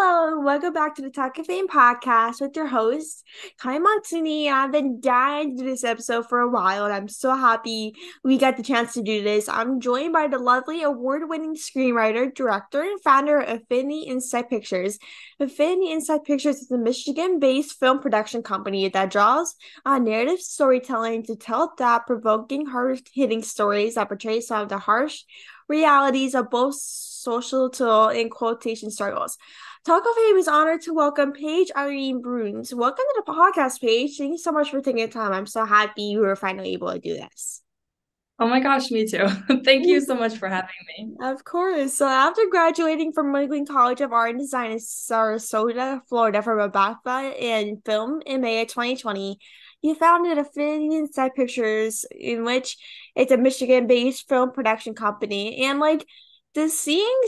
Hello, welcome back to the Talkoffamepod podcast with your host, Kylie Montini. I've been dying to do this episode for a while, and I'm so happy we got the chance to do this. I'm joined by the lovely award-winning screenwriter, director, and founder of Affinity Insight Pictures. Affinity Insight Pictures is a Michigan-based film production company that draws on narrative storytelling to tell thought-provoking, hard-hitting stories that portray some of the harsh realities of both societal and quotation struggles. Talk of Fame is honored to welcome Paige Irene Bruns. Welcome to the podcast, Paige. Thank you so much for taking the time. I'm so happy you were finally able to do this. Oh my gosh, me too. Thank you so much for having me. Of course. So after graduating from Lincoln College of Art and Design in Sarasota, Florida from a bachelor in film in May of 2020, you founded Affinity Insight Pictures, in which it's a Michigan-based film production company. And does seeing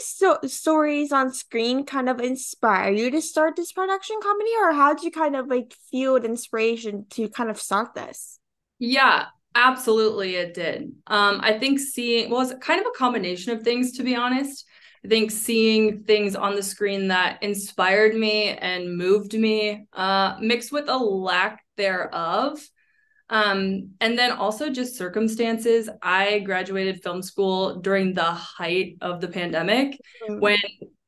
stories on screen kind of inspire you to start this production company, or how did you kind of feel the inspiration to kind of start this? Yeah, absolutely it did. I think it's kind of a combination of things, to be honest. I think seeing things on the screen that inspired me and moved me, mixed with a lack thereof. And then also just circumstances. I graduated film school during the height of the pandemic Mm. when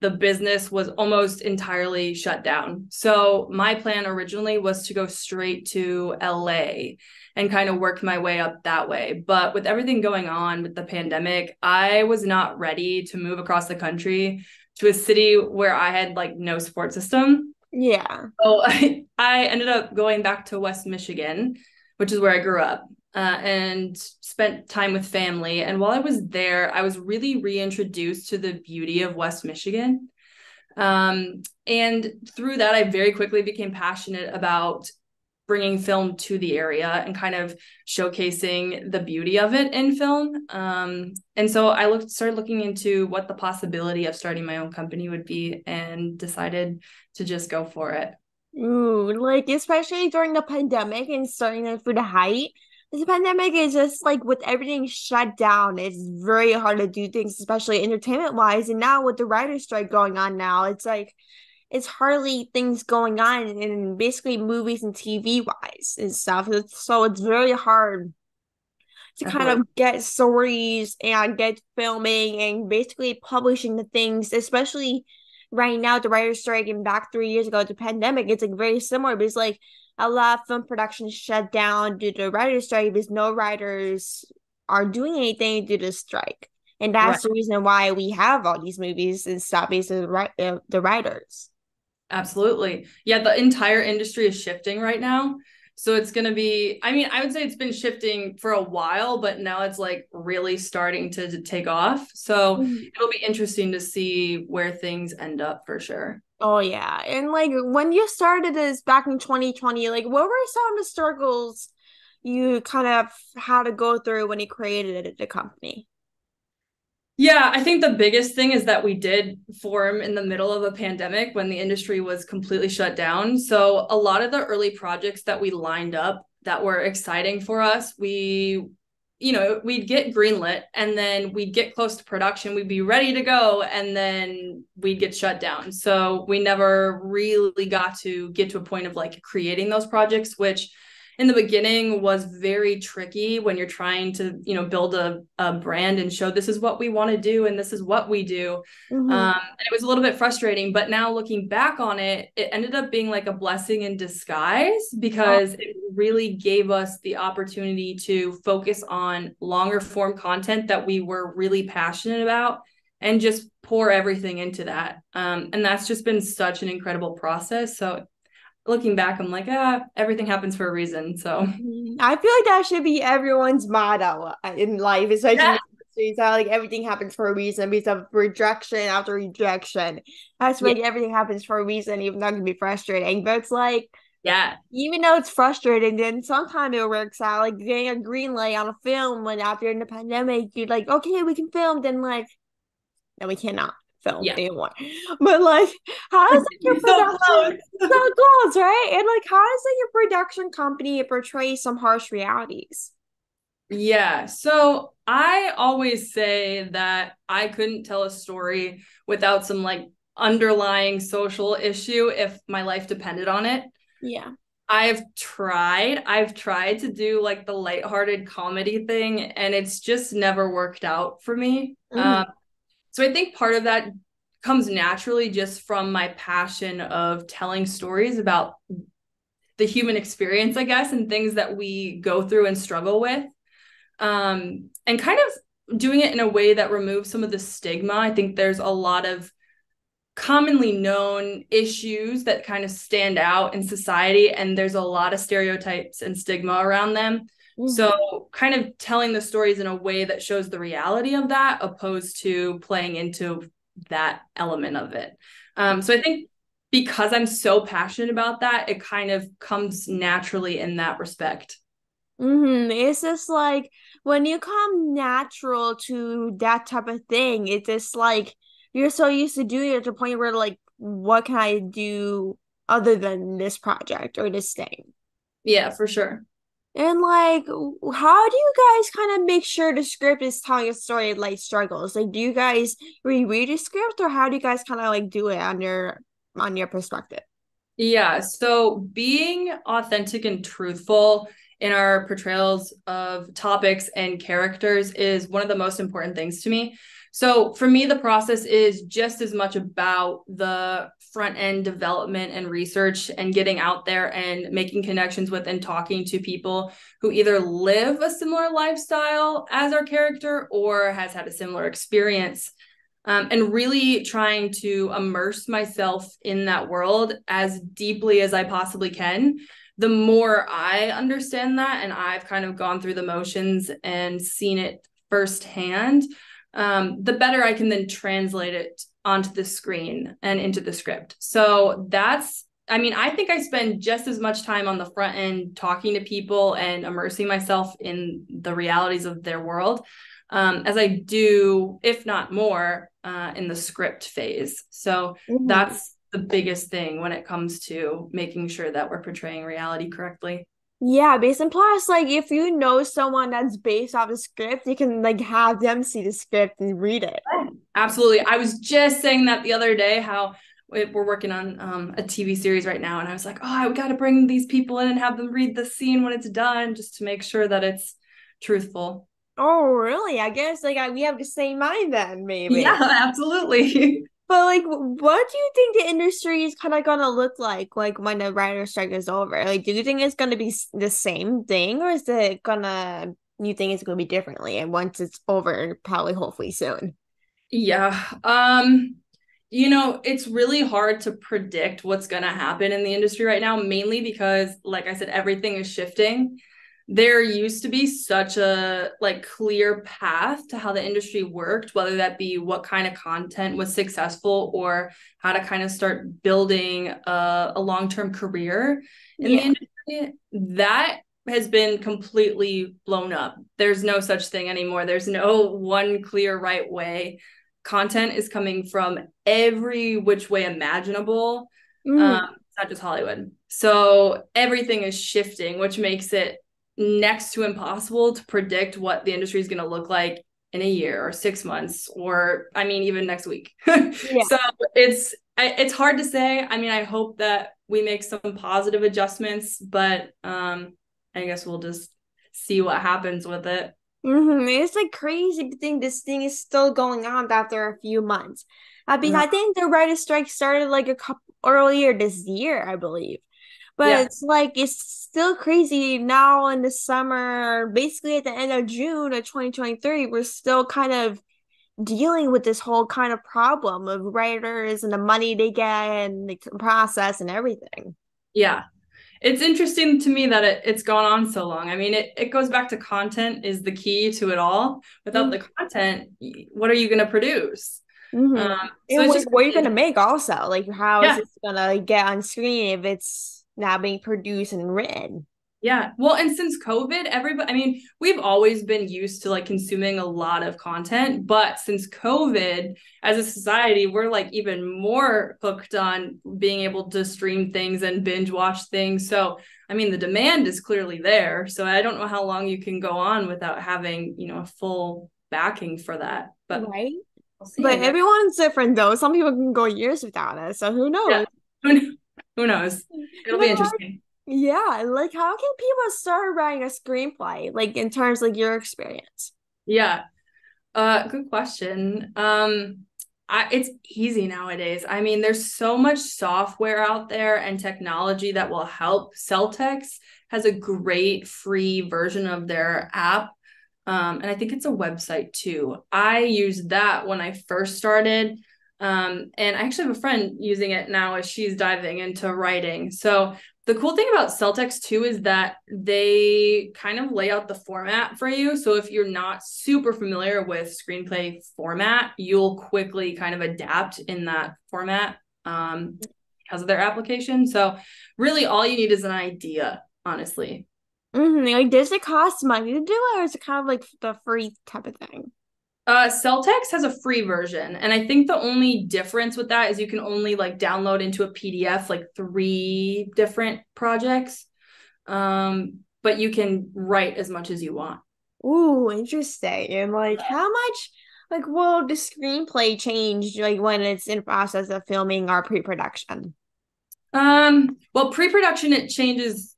the business was almost entirely shut down. So my plan originally was to go straight to LA and kind of work my way up that way. But with everything going on with the pandemic, I was not ready to move across the country to a city where I had no support system. Yeah. So I ended up going back to West Michigan, which is where I grew up, and spent time with family. And while I was there, I was really reintroduced to the beauty of West Michigan. And through that, I very quickly became passionate about bringing film to the area and kind of showcasing the beauty of it in film. And so started looking into what the possibility of starting my own company would be and decided to just go for it. Ooh, especially during the pandemic and starting through the height. This pandemic is just with everything shut down, it's very hard to do things, especially entertainment wise. And now with the writer's strike going on now, it's hardly things going on in basically movies and TV wise and stuff. So it's very hard to kind Definitely. of get stories and get filming and basically publishing the things, especially right now, the writer's strike and back 3 years ago, the pandemic, it's very similar because a lot of film production shut down due to the writer's strike because no writers are doing anything due to the strike. And Right. that's the reason why we have all these movies and stuff because of the writers. Absolutely. Yeah, the entire industry is shifting right now. So it's going to be, I mean, I would say it's been shifting for a while, but now it's really starting to take off. So it'll be interesting to see where things end up for sure. Oh yeah. And when you started this back in 2020, what were some of the struggles you kind of had to go through when you created the company? Yeah, I think the biggest thing is that we did form in the middle of a pandemic when the industry was completely shut down. So a lot of the early projects that we lined up that were exciting for us, we'd get greenlit and then we'd get close to production, we'd be ready to go, and then we'd get shut down. So we never really got to get to a point of creating those projects, which in the beginning was very tricky when you're trying to build a brand and show this is what we want to do and this is what we do. Mm-hmm. And it was a little bit frustrating, but now looking back on it, it ended up being a blessing in disguise Oh, because it really gave us the opportunity to focus on longer form content that we were really passionate about and just pour everything into that. And that's just been such an incredible process. So looking back, I'm everything happens for a reason. So I feel like that should be everyone's motto in life, especially in yeah, the industry. So everything happens for a reason because of rejection after rejection. That's yeah, everything happens for a reason, even though it can be frustrating. But it's yeah, even though it's frustrating, then sometimes it works out. Like getting a green light on a film when after in the pandemic, you're like, okay, we can film. Then no, we cannot film yeah. anymore. But how is your So production close. so close, right? And how does your production company portray some harsh realities? Yeah. So I always say that I couldn't tell a story without some underlying social issue if my life depended on it. Yeah. I've tried to do like the lighthearted comedy thing, and it's just never worked out for me. Mm-hmm. So I think part of that comes naturally just from my passion of telling stories about the human experience, I guess, and things that we go through and struggle with. And kind of doing it in a way that removes some of the stigma. I think there's a lot of commonly known issues that kind of stand out in society, and there's a lot of stereotypes and stigma around them. Mm-hmm. So kind of telling the stories in a way that shows the reality of that, opposed to playing into that element of it. So I think because I'm so passionate about that, it kind of comes naturally in that respect. Mm-hmm. It's just like when you come natural to that type of thing, it's just like you're so used to doing it to the point where like, what can I do other than this project or this thing? Yeah, for sure. And like, how do you guys kind of make sure the script is telling a story like struggles? Like, do you guys reread the script, or how do you guys kind of like do it on your perspective? Yeah, so being authentic and truthful in our portrayals of topics and characters is one of the most important things to me. So for me, the process is just as much about the front end development and research and getting out there and making connections with and talking to people who either live a similar lifestyle as our character or has had a similar experience, and really trying to immerse myself in that world as deeply as I possibly can. The more I understand that, and I've kind of gone through the motions and seen it firsthand, the better I can then translate it onto the screen and into the script. So I mean, I think I spend just as much time on the front end talking to people and immersing myself in the realities of their world, as I do, if not more, in the script phase. So Mm-hmm. that's the biggest thing when it comes to making sure that we're portraying reality correctly. Yeah, based on plus, like if you know someone that's based off the script, you can like have them see the script and read it. Absolutely. I was just saying that the other day, how we're working on a TV series right now. And I was like, oh, I got to bring these people in and have them read the scene when it's done, just to make sure that it's truthful. Oh, really? I guess like we have the same mind then, maybe. Yeah, absolutely. But like, what do you think the industry is kind of gonna look like when the writer strike is over? Like, do you think it's gonna be the same thing, or is it gonna you think it's gonna be differently? And once it's over, probably hopefully soon. Yeah. It's really hard to predict what's going to happen in the industry right now, mainly because, like I said, everything is shifting. There used to be such a like clear path to how the industry worked, whether that be what kind of content was successful or how to kind of start building a long-term career in the Yeah. industry. That has been completely blown up. There's no such thing anymore. There's no one clear right way. Content is coming from every which way imaginable. Mm-hmm. It's not just Hollywood. So everything is shifting, which makes it next to impossible to predict what the industry is going to look like in a year or 6 months, or I mean, even next week. Yeah. So it's hard to say. I mean, I hope that we make some positive adjustments, but I guess we'll just see what happens with it. Mm-hmm. It's like crazy to think this thing is still going on after a few months. I think the writer's strike started like a couple earlier this year, I believe. But Yeah. it's like it's still crazy now in the summer, basically at the end of June of 2023, we're still kind of dealing with this whole kind of problem of writers and the money they get and the process and everything. Yeah. It's interesting to me that it's gone on so long. I mean, it goes back to content is the key to it all. Without the content, what are you going to produce? Mm-hmm. So And it's like, just what are you really, gonna make also? Like, how is yeah, this gonna get on screen if it's now being produced and written? yeah. Well, and since COVID, everybody, I mean, we've always been used to like consuming a lot of content, but since COVID, as a society, we're like even more hooked on being able to stream things and binge watch things. So, I mean, the demand is clearly there. So I don't know how long you can go on without having, a full backing for that. But Right? We'll see, I But guess. everyone's different though. Some people can go years without it, so who Yeah. knows? Who knows? It'll But be like, interesting. yeah, like how can people start writing a screenplay, like in terms like your experience? Yeah. Good question. It's easy nowadays. I mean, there's so much software out there and technology that will help. Celtex has a great free version of their app. And I think it's a website too. I used that when I first started. And I actually have a friend using it now as she's diving into writing. So the cool thing about Celtex too is that they kind of lay out the format for you. So if you're not super familiar with screenplay format, you'll quickly kind of adapt in that format because of their application. So really all you need is an idea, honestly. Like, does it cost money to do it, or is it kind of like the free type of thing? Celtex has a free version, and I think the only difference with that is you can only like download into a PDF like 3 different projects. But you can write as much as you want. Ooh, interesting. And like, how much like will the screenplay change like when it's in process of filming or pre-production? Well, pre-production it changes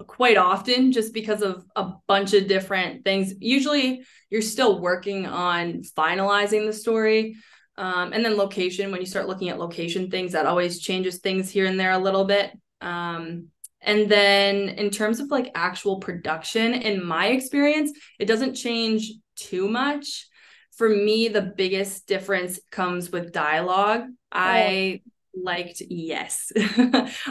quite often just because of a bunch of different things. Usually you're still working on finalizing the story. And then location, when you start looking at location things, that always changes things here and there a little bit. And then in terms of like actual production, in my experience, it doesn't change too much. For me, the biggest difference comes with dialogue. Oh, I liked, yes.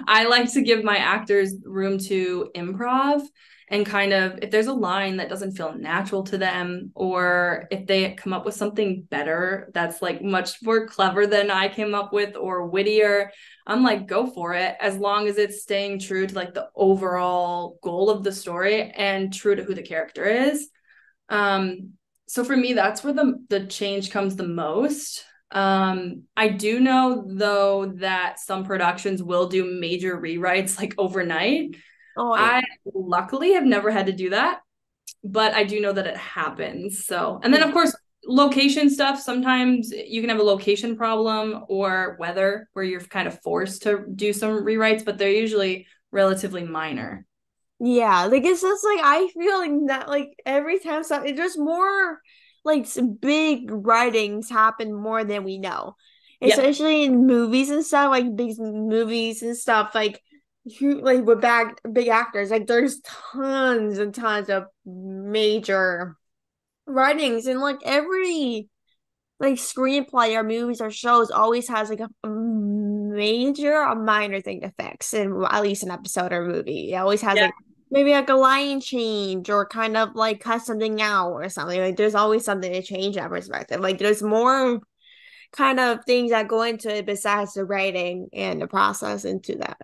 I like to give my actors room to improv and kind of if there's a line that doesn't feel natural to them or if they come up with something better that's like much more clever than I came up with or wittier, I'm like go for it as long as it's staying true to like the overall goal of the story and true to who the character is. um so for me that's where the change comes the most. I do know though that some productions will do major rewrites like overnight. oh yeah. I luckily have never had to do that, but I do know that it happens. So, and then of course, location stuff. Sometimes you can have a location problem or weather where you're kind of forced to do some rewrites, but they're usually relatively minor. Yeah, like it's just like I feel like that like every time there's more like big writings happen more than we know. Yep. Especially in movies and stuff, like big movies and stuff, like like with big actors, like there's tons and tons of major writings and like every like screenplay or movies or shows always has like a major or minor thing to fix in at least an episode or movie. It always has Yeah, like maybe like a line change or kind of like cut something out or something. Like there's always something to change that perspective. Like there's more kind of things that go into it besides the writing and the process into that.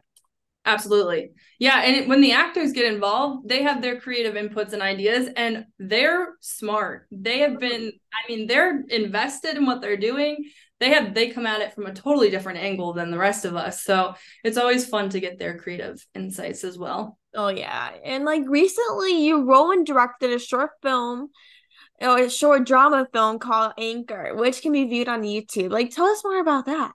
absolutely. Yeah, and when the actors get involved, they have their creative inputs and ideas, and they're smart. They have been, I mean, they're invested in what they're doing. They come at it from a totally different angle than the rest of us. So it's always fun to get their creative insights as well. Oh yeah. And like recently you wrote and directed a short film or a short drama film called Anchor, which can be viewed on YouTube. Like tell us more about that.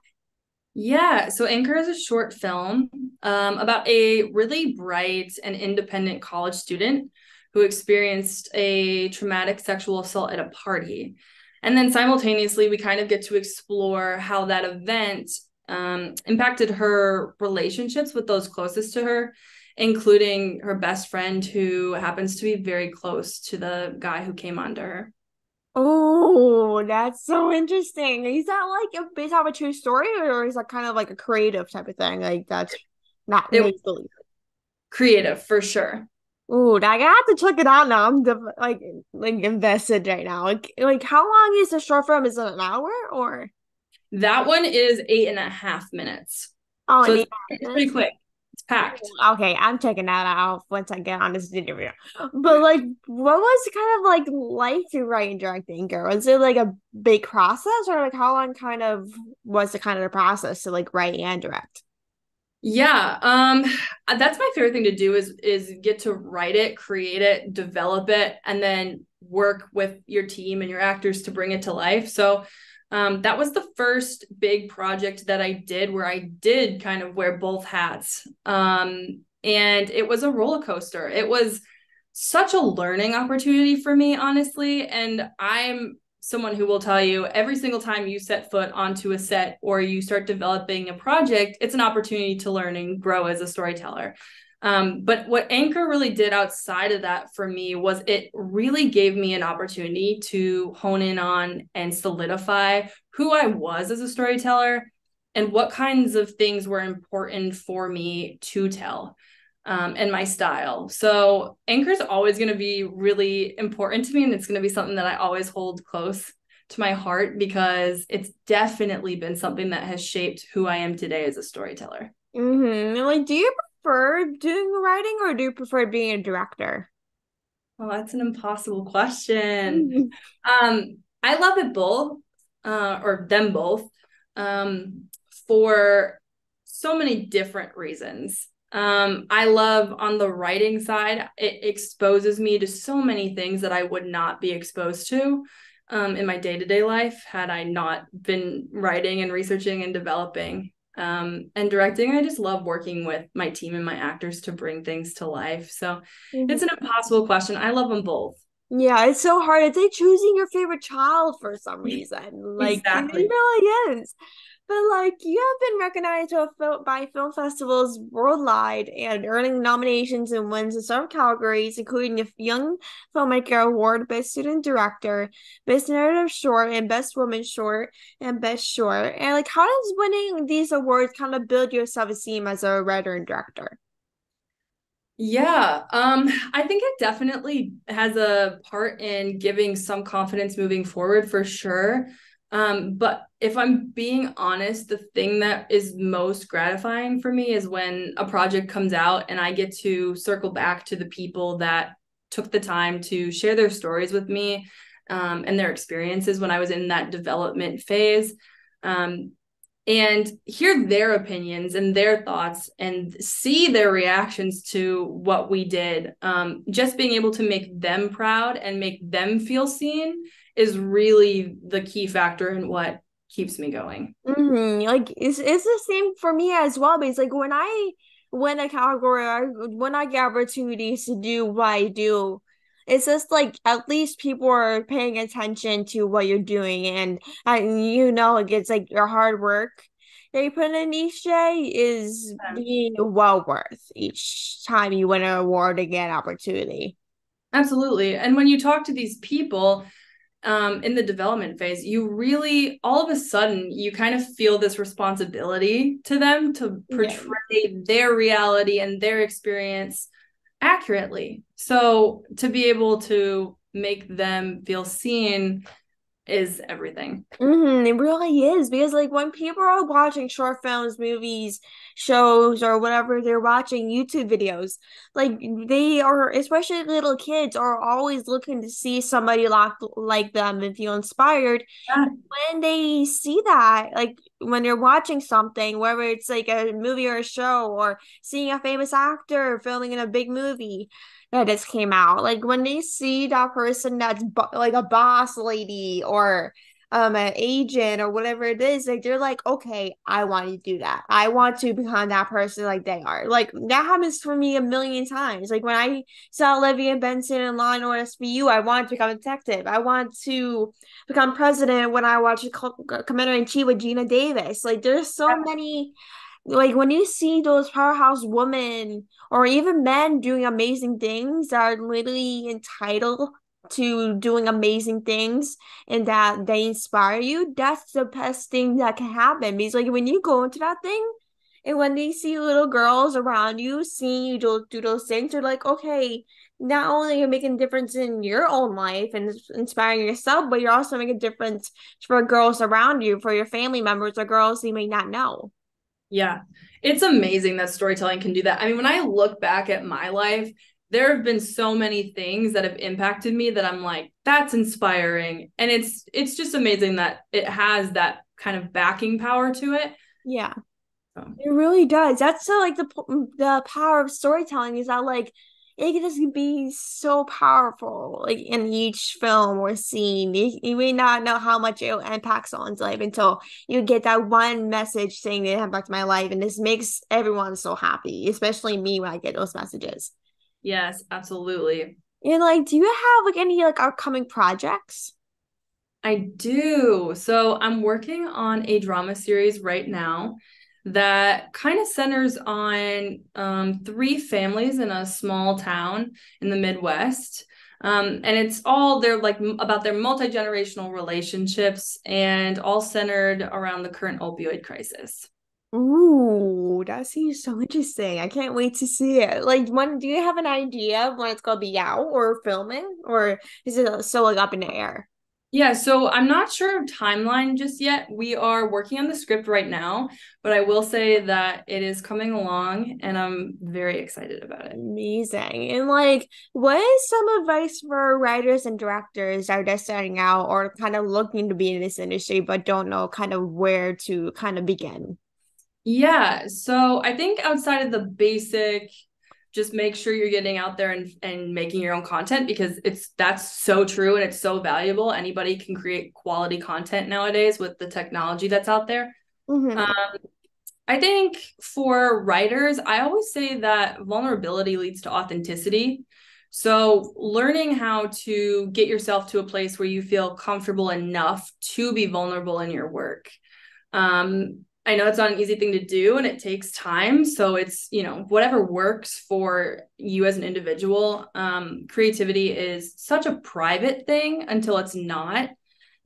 Yeah, so Anchor is a short film about a really bright and independent college student who experienced a traumatic sexual assault at a party. And then simultaneously, we kind of get to explore how that event impacted her relationships with those closest to her, including her best friend, who happens to be very close to the guy who came onto her. Oh, that's so interesting. Is that like based off a true story, or is that kind of like a creative type of thing? Like that's not It was make believe. creative for sure. Ooh, I have to check it out now. I'm like invested right now. Like how long is the short film? Is it an hour or That one is 8.5 minutes. oh, So an it's, 8 it's pretty quick. It's packed. Okay, I'm checking that out once I get on this interview. But like, what was it kind of like to write and direct Anchor? Was it like a big process, or like how long kind of was the kind of the process to like write and direct? Yeah, that's my favorite thing to do is get to write it, create it, develop it, and then work with your team and your actors to bring it to life. So That was the first big project that I did where I did kind of wear both hats. And it was a roller coaster. It was such a learning opportunity for me, honestly. And I'm someone who will tell you every single time you set foot onto a set or you start developing a project, it's an opportunity to learn and grow as a storyteller. But what Anchor really did outside of that for me was it really gave me an opportunity to hone in on and solidify who I was as a storyteller and what kinds of things were important for me to tell, and my style. So Anchor is always going to be really important to me, and it's going to be something that I always hold close to my heart because it's definitely been something that has shaped who I am today as a storyteller. Like, do you prefer doing writing or do you prefer being a director? Well, that's an impossible question. Mhm. I love it both, or them both, for so many different reasons. I love on the writing side, it exposes me to so many things that I would not be exposed to in my day-to-day life had I not been writing and researching and developing. And directing, I just love working with my team and my actors to bring things to life. So it's an impossible question. I love them both. Yeah, it's so hard. It's like choosing your favorite child for some reason. Like, it Exactly. really is. But like, you have been recognized by film festivals worldwide and earning nominations and wins in some categories, including the Young Filmmaker Award, Best Student Director, Best Narrative Short, and Best Woman Short, and Best Short. And like, how does winning these awards kind of build your self-esteem as a writer and director? Yeah, I think it definitely has a part in giving some confidence moving forward for sure. But if I'm being honest, the thing that is most gratifying for me is when a project comes out and I get to circle back to the people that took the time to share their stories with me, and their experiences when I was in that development phase. Um, and hear their opinions and their thoughts and see their reactions to what we did. Just being able to make them proud and make them feel seen is really the key factor in what keeps me going. Like it's the same for me as well. Because like when I win a category, when I get opportunities to do what I do, it's just like at least people are paying attention to what you're doing, and like it's like your hard work that you put in each day is being well worth each time you win an award and get an opportunity. Absolutely. And when you talk to these people, in the development phase, you really, all of a sudden, you kind of feel this responsibility to them to Yeah. portray their reality and their experience accurately. So to be able to make them feel seen is everything. It really is because like when people are watching short films, movies, shows, or whatever they're watching YouTube videos, like they are, especially little kids, are always looking to see somebody like them and feel inspired. Yeah, When they see that, like when they're watching something, whether it's like a movie or a show, or seeing a famous actor filming in a big movie that just came out, like when they see that person that's like a boss lady or an agent or whatever it is, like they're like, okay, I want to do that. I want to become that person like they are. Like that happens for me a million times. Like when I saw Olivia Benson in Law and Order SVU, I wanted to become a detective. I want to become president when I watch Commander in Chief with Gina Davis. Like there's so many, like when you see those powerhouse women or even men doing amazing things that are literally entitled to doing amazing things and that they inspire you, that's the best thing that can happen. Because like when you go into that thing and when they see little girls around you seeing you do those things, they're like, okay, not only you're making a difference in your own life and inspiring yourself, but you're also making a difference for girls around you, for your family members or girls you may not know. yeah. It's amazing that storytelling can do that. I mean, when I look back at my life, there have been so many things that have impacted me that I'm like, that's inspiring. And it's just amazing that it has that kind of backing power to it. Yeah. So, It really does. That's like the power of storytelling is that like it can just be so powerful, like in each film or scene. You may not know how much it impacts someone's life until you get that one message saying it impacted my life, and this makes everyone so happy, especially me when I get those messages. Yes, absolutely. And like, do you have like any like upcoming projects? I do. So I'm working on a drama series right now that kind of centers on three families in a small town in the Midwest. And it's all they're like about their multi-generational relationships and all centered around the current opioid crisis. Ooh, that seems so interesting. I can't wait to see it. Like, when do you have an idea of when it's gonna be out or filming, or is it still like up in the air? Yeah, so I'm not sure of timeline just yet. We are working on the script right now, but I will say that it is coming along and I'm very excited about it. Amazing. And like, what is some advice for writers and directors that are just starting out or kind of looking to be in this industry but don't know kind of where to kind of begin? Yeah, so I think outside of the basic, just make sure you're getting out there and making your own content because that's so true and it's so valuable. Anybody can create quality content nowadays with the technology that's out there. Um, Mm-hmm. I think for writers, I always say that vulnerability leads to authenticity. So, learning how to get yourself to a place where you feel comfortable enough to be vulnerable in your work. I know it's not an easy thing to do and it takes time. So, it's, whatever works for you as an individual. Creativity is such a private thing until it's not.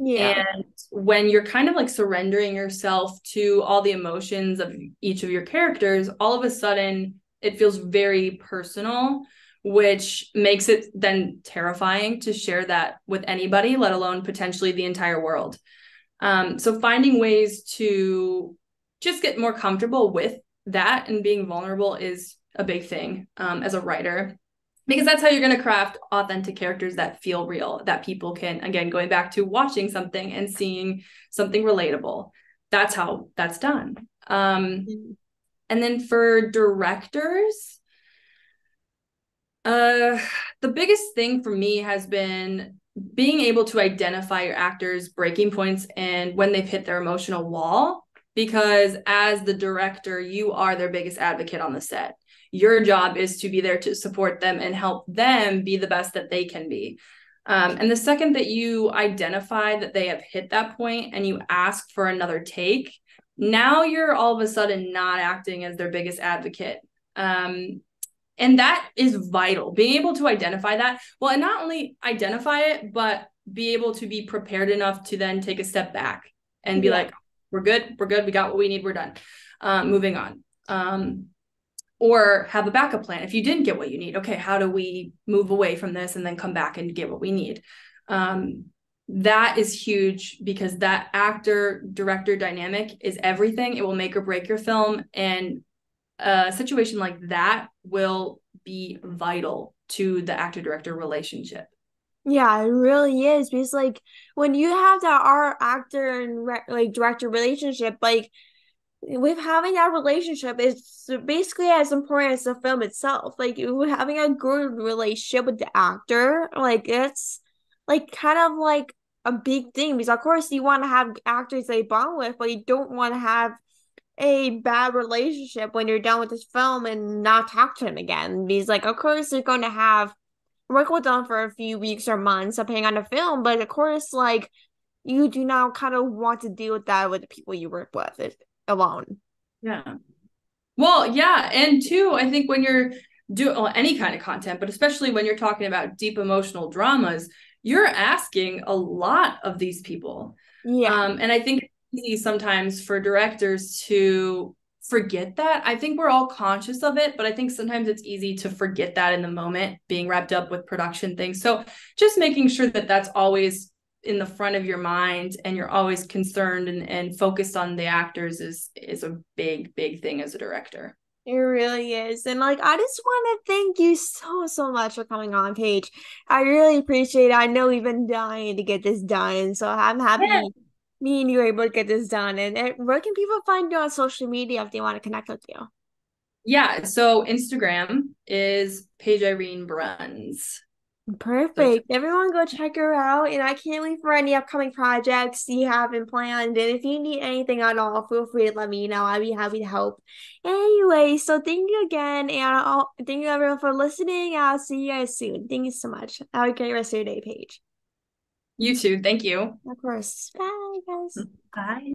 Yeah. And when you're kind of like surrendering yourself to all the emotions of each of your characters, all of a sudden it feels very personal, which makes it then terrifying to share that with anybody, let alone potentially the entire world. So finding ways to just get more comfortable with that and being vulnerable is a big thing as a writer because that's how you're going to craft authentic characters that feel real, that people can, again, going back to watching something and seeing something relatable. That's how that's done. And then for directors, uh, the biggest thing for me has been being able to identify your actors' breaking points and when they've hit their emotional wall. Because as the director, you are their biggest advocate on the set. Your job is to be there to support them and help them be the best that they can be. And the second that you identify that they have hit that point and you ask for another take, now you're all of a sudden not acting as their biggest advocate. And that is vital, being able to identify that. Well, and not only identify it, but be able to be prepared enough to then take a step back and be Yeah. like, we're good, we got what we need, we're done. Moving on. Or have a backup plan. If you didn't get what you need, okay, how do we move away from this and then come back and get what we need? That is huge because that actor director dynamic is everything. It will make or break your film. And a situation like that will be vital to the actor director relationship. Yeah, it really is because like when you have that art actor and like director relationship, like with having that relationship is basically as important as the film itself. Like having a good relationship with the actor, like it's like kind of like a big thing because of course you want to have actors they bond with, but you don't want to have a bad relationship when you're done with this film and not talk to him again. Because like of course you're going to have work with them for a few weeks or months depending on the film, but of course like you do not kind of want to deal with that with the people you work with alone. Yeah. Well, yeah. And two, I think when you're doing any kind of content, but especially when you're talking about deep emotional dramas, you're asking a lot of these people. Yeah. And I think it's easy sometimes for directors to forget that. I think we're all conscious of it, but I think sometimes it's easy to forget that in the moment, being wrapped up with production things. So just making sure that that's always in the front of your mind and you're always concerned and focused on the actors is a big thing as a director. It really is. And like I just want to thank you so much for coming on, Paige. I really appreciate it. I know we've been dying to get this done. So I'm Yeah. happy me and you were able to get this done. And where can people find you on social media if they want to connect with you? Yeah, so Instagram is Paige Irene Bruns. Perfect. Everyone go check her out. And I can't wait for any upcoming projects you haven't planned. And if you need anything at all, feel free to let me know. I'd be happy to help. Anyway, so thank you again. And thank you everyone for listening. I'll see you guys soon. Thank you so much. Have a great rest of your day, Paige. You too. Thank you. Of course. Bye, guys. Bye.